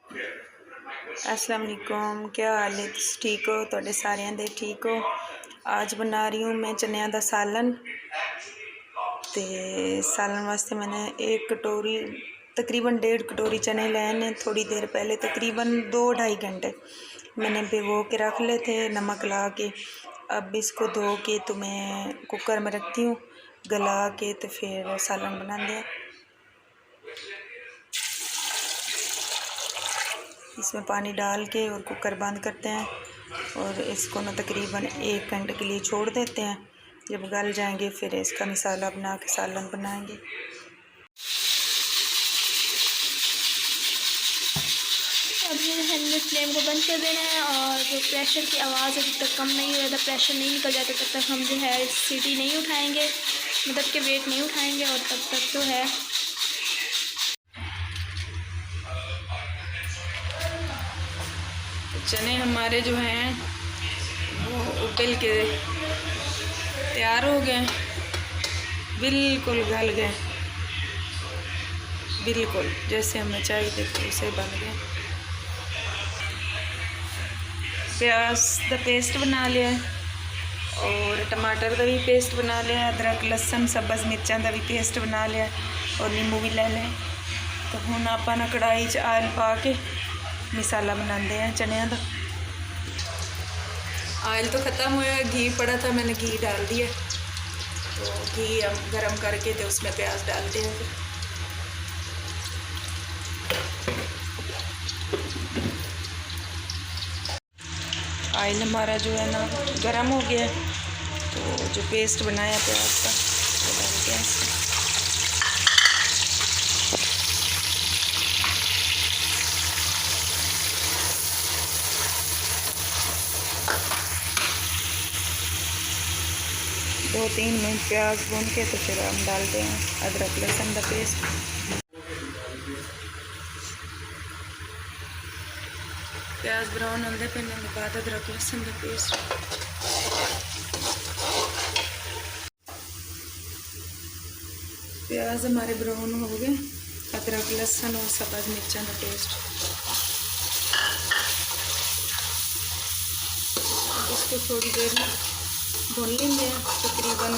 अस्सलाम वालेकुम, क्या हाल है? तुस ठीक हो? तुहाडे सारिਆਂ ਦੇ ठीक हो? आज बना रही हूँ मैं चनिया का सालन। तो सालन वास्ते मैंने एक कटोरी तकरीबन 1.5 कटोरी चने लेने। थोड़ी देर पहले तकरीबन 2-2.5 घंटे मैंने भिगो के रख ले थे नमक ला के। अब इसको धो के तो मैं कुकर में रखती हूँ गला के, तो फिर सालन बनाते हैं। इसमें पानी डाल के और कुकर बंद करते हैं और इसको ना तकरीबन 1 घंटे के लिए छोड़ देते हैं। जब गल जाएंगे फिर इसका मसाला बना के सालन बनाएंगे। अब हमने फ्लेम को बंद कर देना है और जो प्रेशर की आवाज़ है जब तक कम नहीं हो जाता, प्रेशर नहीं निकल जाता, तब तक हम जो है सीटी नहीं उठाएंगे, मतलब के वेट नहीं उठाएंगे। और तब तक जो है चने हमारे जो हैं वो उबल के तैयार हो गए, बिल्कुल गल गए, बिल्कुल जैसे हमें चाहिए थे उसे बन गए। प्याज का पेस्ट बना लिया और टमाटर का भी पेस्ट बना लिया, अदरक लहसुन सब्ज़ मिर्चों का भी पेस्ट बना लिया और नींबू भी ले लिया। तो हुण आपां ना कढ़ाई च आयल पा के मसाला बनाते हैं चनिया का। ऑयल तो ख़त्म हुआ, घी पड़ा था, मैंने घी डाल दिया। तो घी हम गरम करके तो उसमें प्याज डालते हैं। ऑयल हमारा जो है ना गरम हो गया, तो जो पेस्ट बनाया प्याज का वो डालते हैं इसमें। दो 3 मिनट प्याज भून के तो फिर हम डालते हैं अदरक लहसुन का पेस्ट। प्याज ब्राउन होने पे बाद अदरक लहसुन का पेस्ट। प्याज हमारे ब्राउन हो गए, अदरक लहसुन और सब्ज़ मिर्चों का पेस्ट। इसको थोड़ी देर भून लेंगे, तकरीबन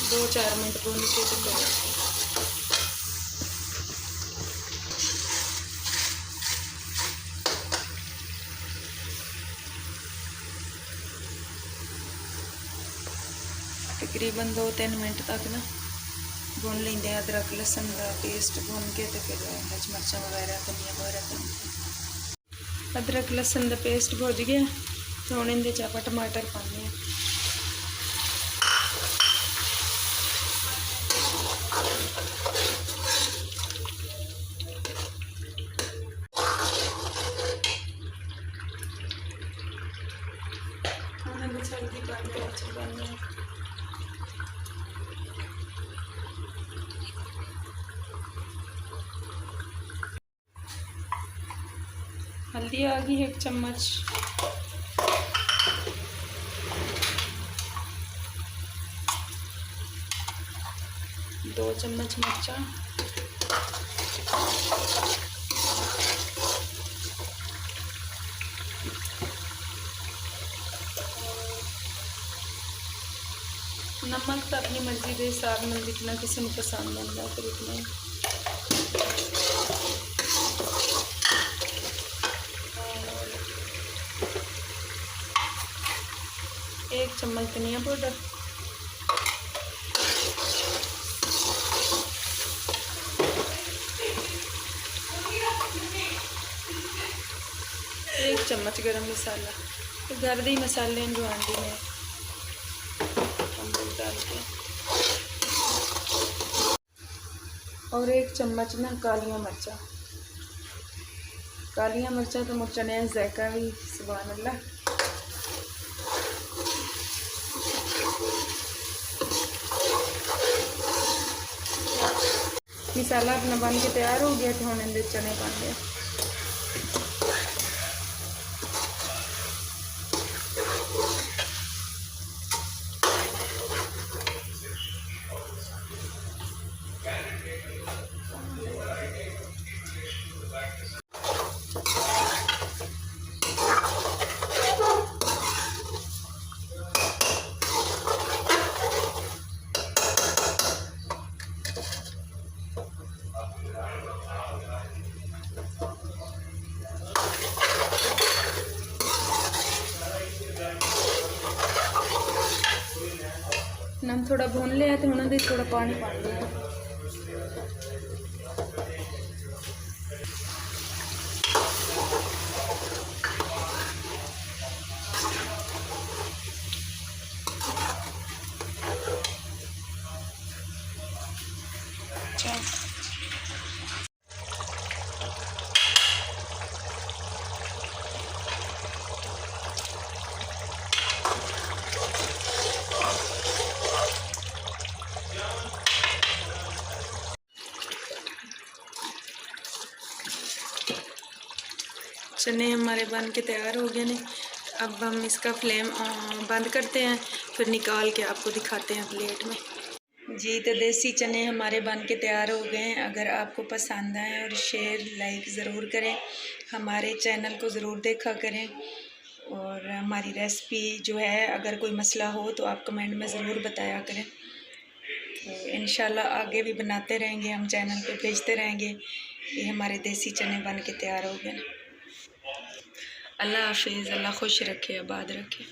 2-4 मिनट भून के तो करें। तकरीबन 2-3 मिनट तक ना भून लेंगे अदरक लहसुन का पेस्ट भून के, तो फिर मिर्च मिर्चा वगैरह धनिया वगैरह। अदरक लहसुन का पेस्ट भुज गया, तो हम इहदे च आपां टमाटर पाने हैं। जल्दी पानी हल्दी आ गई 1 चम्मच, दो चम्मच मिर्चा, नमक तो अपनी मर्जी के हिसाब में जितना किसी को पसंद आता है फिर उतना ही। 1 चम्मच धनिया पाउडर, 1 चम्मच गरम मसाला, तो घर के मसाले जो आंदी ने डाल के, और 1 चम्मच ना कालियाँ मिर्चा। कालियाँ मिर्चा तो मुझ चने जायका भी सुभान अल्लाह। मसाला अपना बन के तैयार हो गया, तो हम इनके चने बन गए। हम थोड़ा भून लिया तो उन्होंने थोड़ा पानी पा लिया। चने हमारे बन के तैयार हो गए ने। अब हम इसका फ्लेम बंद करते हैं, फिर निकाल के आपको दिखाते हैं प्लेट में। जी तो देसी चने हमारे बन के तैयार हो गए हैं। अगर आपको पसंद आए और शेयर लाइक ज़रूर करें, हमारे चैनल को ज़रूर देखा करें, और हमारी रेसिपी जो है अगर कोई मसला हो तो आप कमेंट में ज़रूर बताया करें। तो इंशाल्लाह आगे भी बनाते रहेंगे, हम चैनल पे भेजते रहेंगे। ये हमारे देसी चने बन के तैयार हो गए। अल्लाह हाफिज़, अल्लाह खुश रखे, आबाद रखे।